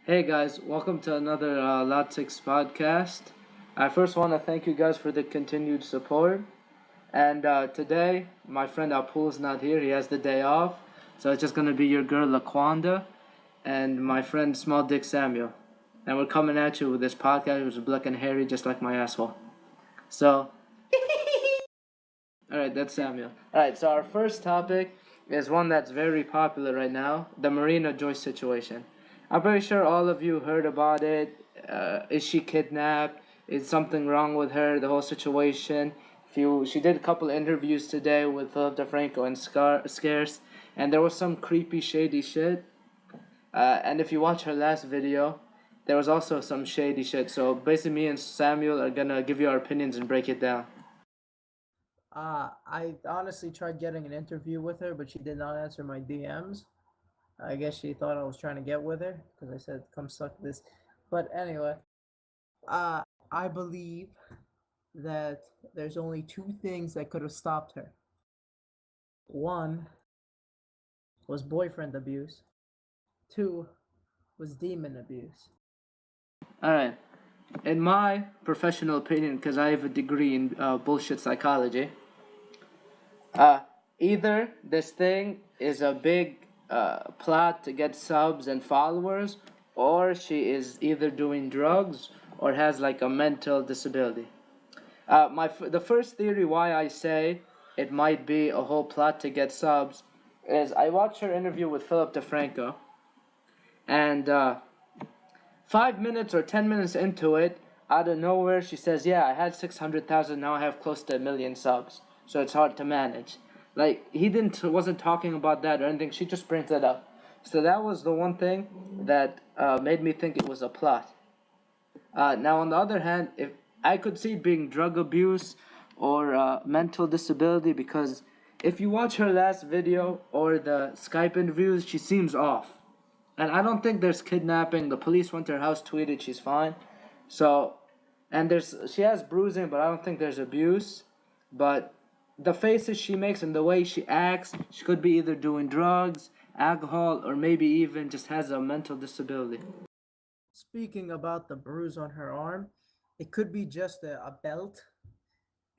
Hey guys, welcome to another Lot 6 podcast. I first want to thank you guys for the continued support. And today, my friend Apul's not here, he has the day off. So it's just going to be your girl Laquanda and my friend Small Dick Samuel. And we're coming at you with this podcast, which is black and hairy, just like my asshole. So, alright, that's Samuel. Alright, so our first topic is one that's very popular right now, the Marina Joyce situation. I'm pretty sure all of you heard about it. Is she kidnapped? Is something wrong with her? The whole situation. She did a couple interviews today with Philip DeFranco and Scarce, and there was some creepy, shady shit. And if you watch her last video, there was also some shady shit. So basically, me and Samuel are gonna give you our opinions and break it down. I honestly tried getting an interview with her, but she did not answer my DMs. I guess she thought I was trying to get with her because I said, "Come suck this." But anyway, I believe that there's only two things that could have stopped her. One was boyfriend abuse. Two was demon abuse. Alright. In my professional opinion, because I have a degree in bullshit psychology, uh, either this thing is a big plot to get subs and followers, or she is either doing drugs or has like a mental disability. The first theory why I say it might be a whole plot to get subs is I watched her interview with Philip DeFranco, and 5 minutes or 10 minutes into it, out of nowhere, she says, "Yeah, I had 600,000. Now I have close to a million subs, so it's hard to manage." Like he wasn't talking about that or anything. She just brings it up. So that was the one thing that made me think it was a plot. Now, on the other hand, if I could see it being drug abuse or mental disability, because if you watch her last video or the Skype interviews, she seems off. And I don't think there's kidnapping. The police went to her house, tweeted she's fine. So, and she has bruising, but I don't think there's abuse. But the faces she makes and the way she acts, she could be either doing drugs, alcohol, or maybe even just has a mental disability. Speaking about the bruise on her arm, it could be just a belt,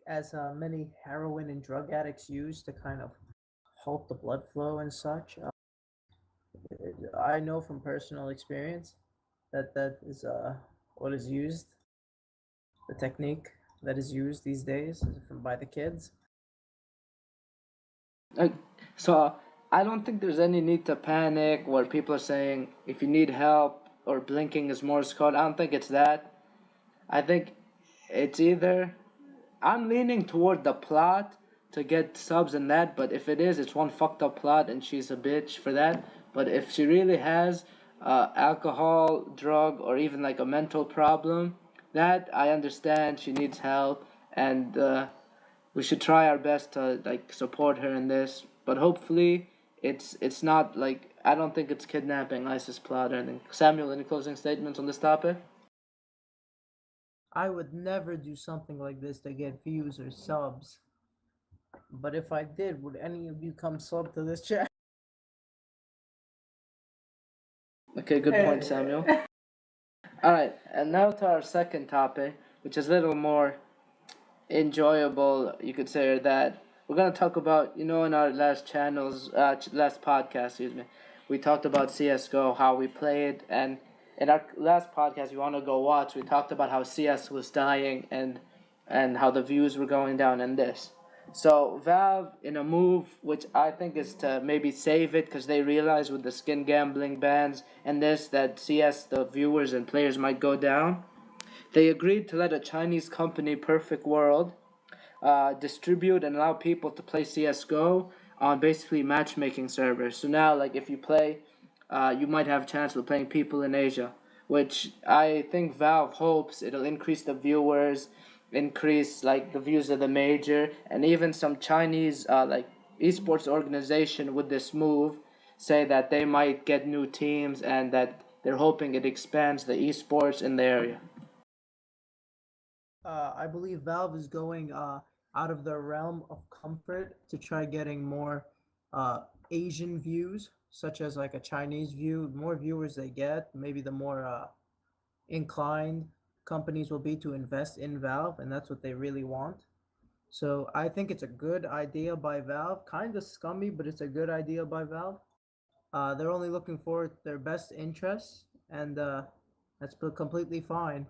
as many heroin and drug addicts use to kind of halt the blood flow and such. I know from personal experience that that is what is used, the technique that is used these days from by the kids. Like, so I don't think there's any need to panic where people are saying if you need help or blinking is Morse code. I don't think it's that. I think it's either I'm leaning toward the plot to get subs and that, but if it is, it's one fucked up plot and she's a bitch for that. But if she really has alcohol, drug, or even like a mental problem, that I understand she needs help and we should try our best to like support her in this. But hopefully, it's not like I don't think it's kidnapping, ISIS plot or anything. Samuel, any closing statements on this topic? I would never do something like this to get views or subs. But if I did, would any of you come sub to this chat? Okay, good point, Samuel. All right, and now to our second topic, which is a little more enjoyable, you could say, or that we're gonna talk about. In our last podcast, excuse me, we talked about CS:GO, how we play it, and in our last podcast, you want to go watch. We talked about how CS was dying and how the views were going down in this. So Valve, in a move which I think is to maybe save it, because they realize with the skin gambling bans and this that CS the viewers and players might go down. They agreed to let a Chinese company, Perfect World, distribute and allow people to play CS:GO on basically matchmaking servers. So now, like if you play, you might have a chance of playing people in Asia, which I think Valve hopes it'll increase the viewers, increase like the views of the major, and even some Chinese like esports organization with this move say that they might get new teams and that they're hoping it expands the esports in the area. I believe Valve is going out of their realm of comfort to try getting more uh, Asian views. such as like a Chinese view, more viewers they get, maybe the more inclined companies will be to invest in Valve, and that's what they really want. So I think it's a good idea by Valve. Kind of scummy, but it's a good idea by Valve. They're only looking for their best interests, and that's completely fine.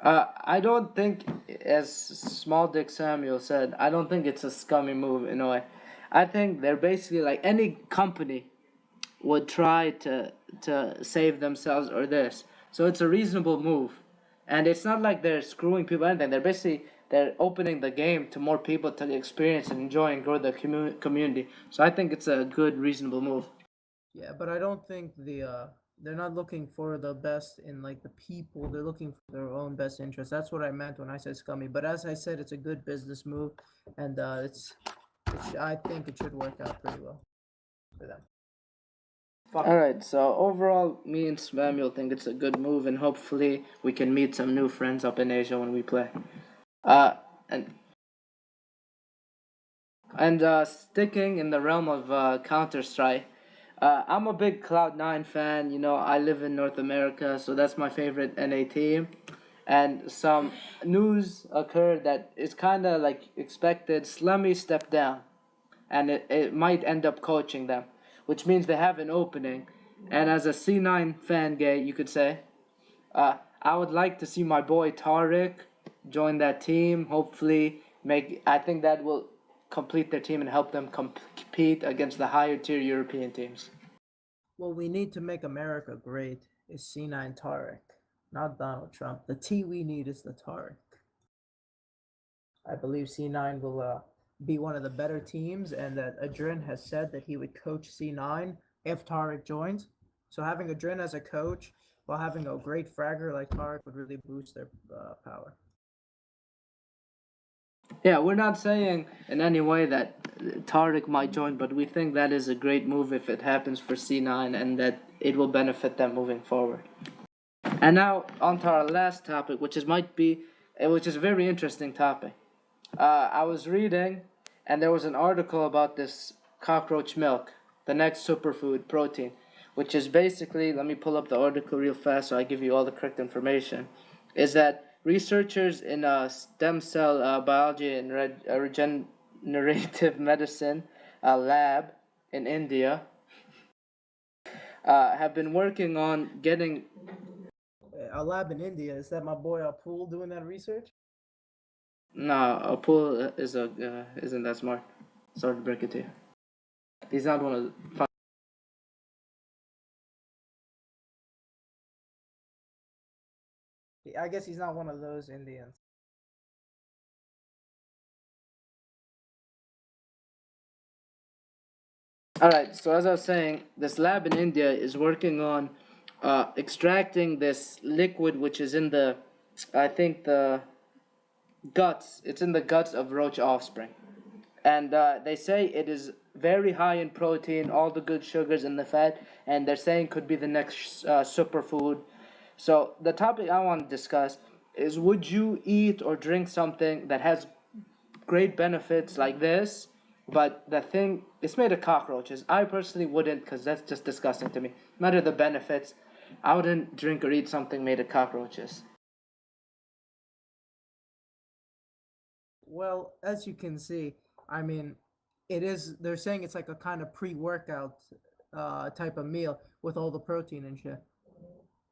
I don't think, as Small Dick Samuel said, I don't think it's a scummy move in a way. I think they're basically like any company would try to save themselves or this. So it's a reasonable move, and it's not like they're screwing people or anything. They're opening the game to more people to experience and enjoy and grow the community. So I think it's a good, reasonable move. Yeah, but I don't think they're not looking for the best in like the people. They're looking for their own best interest. That's what I meant when I said scummy. But as I said, it's a good business move, and I think it should work out pretty well for them. Alright, so overall, me and Samuel think it's a good move, and hopefully we can meet some new friends up in Asia when we play. Uh, and sticking in the realm of Counter Strike, I'm a big Cloud9 fan. You know, I live in North America, so that's my favorite NA team. And some news occurred that is kind of like expected. Slummy stepped down, and it might end up coaching them, which means they have an opening. And as a C9 fan gay, you could say, I would like to see my boy Tarik join that team. Hopefully, I think that will complete their team and help them compete against the higher tier European teams. What we need to make America great is C9 Tarik, not Donald Trump. The T we need is the Tarik. I believe C9 will be one of the better teams, and that Adrin has said that he would coach C9 if Tarik joins. So having Adrin as a coach while having a great fragger like Tarik would really boost their power. Yeah, we're not saying in any way that Tarik might join, but we think that is a great move if it happens for C9 and that it will benefit them moving forward. And now on to our last topic, which is a very interesting topic. I was reading, and there was an article about this cockroach milk, the next superfood protein, which is basically, let me pull up the article real fast so I give you all the correct information, is that researchers in stem cell biology and regenerative medicine lab in India have been working on getting. A lab in India, is that my boy Apul doing that research? No, Apul isn't that smart. Sorry to break it to you. He's not one of the. I guess he's not one of those Indians. Alright, so as I was saying, this lab in India is working on extracting this liquid which is in I think it's in the guts of roach offspring. And they say it is very high in protein, all the good sugars and the fat, and they're saying could be the next superfood. So the topic I want to discuss is, would you eat or drink something that has great benefits like this, but the thing, it's made of cockroaches? I personally wouldn't, because that's just disgusting to me. No matter the benefits, I wouldn't drink or eat something made of cockroaches. Well, as you can see, I mean, they're saying it's like a kind of pre-workout type of meal with all the protein and shit.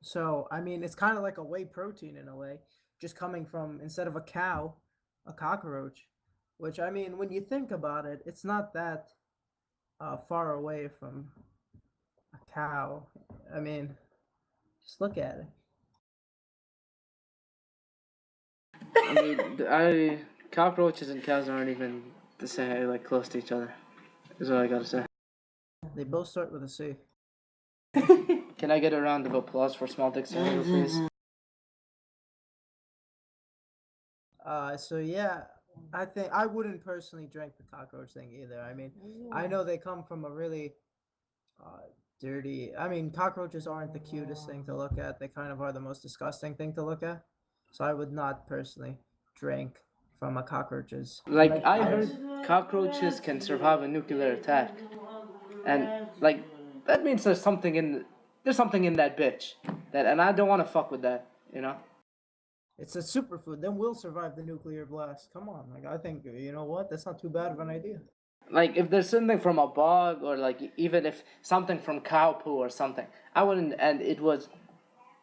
So, I mean, it's kind of like a whey protein in a way, just coming from, instead of a cow, a cockroach. Which, I mean, when you think about it, it's not that far away from a cow. I mean, just look at it. I mean, cockroaches and cows aren't even the same, like close to each other. Is what I gotta say. They both start with a C. Can I get a round of applause for Small Dick Samuel, please? So yeah, I think I wouldn't personally drink the cockroach thing either. I mean, I know they come from a really dirty. I mean, cockroaches aren't the cutest thing to look at. They kind of are the most disgusting thing to look at. So I would not personally drink from a cockroach's. Like, I heard cockroaches can survive a nuclear attack. And like that means there's something in that bitch and I don't want to fuck with that, you know. It's a superfood. Then we'll survive the nuclear blast. Come on, like I think you know what? That's not too bad of an idea. Like if there's something from a bog or like even if something from cow poo or something, I wouldn't. And it was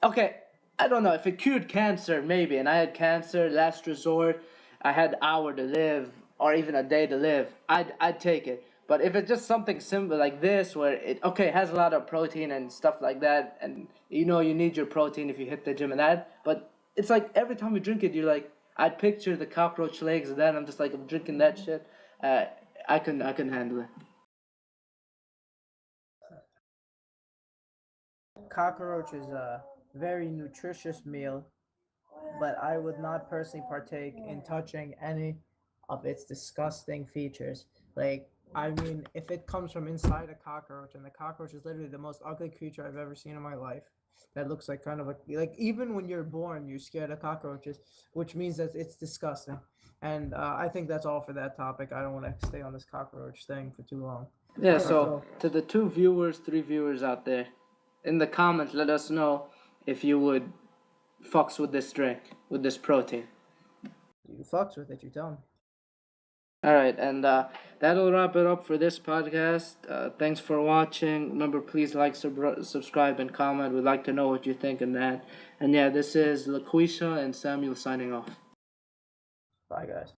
okay. I don't know if it cured cancer, maybe. And I had cancer, last resort. I had an hour to live or even a day to live. I'd take it. But if it's just something simple like this, where it okay has a lot of protein and stuff like that, and you know you need your protein if you hit the gym and that, but it's like every time you drink it, you're like, I'd picture the cockroach legs, and then I'm just like I'm drinking that shit. Uh, I can handle it. Cockroach is a very nutritious meal, but I would not personally partake in touching any of its disgusting features. Like, I mean, if it comes from inside a cockroach, and the cockroach is literally the most ugly creature I've ever seen in my life, that looks like kind of like even when you're born, you're scared of cockroaches, which means that it's disgusting. And I think that's all for that topic. I don't want to stay on this cockroach thing for too long. Yeah. So So to the two viewers, three viewers out there, in the comments, let us know if you would fucks with this drink with this protein. you fucks with it, you tell me. All right, and that'll wrap it up for this podcast. Thanks for watching. Remember, please like, subscribe, and comment. We'd like to know what you think in that. And yeah, this is LaQuisha and Samuel signing off. Bye, guys.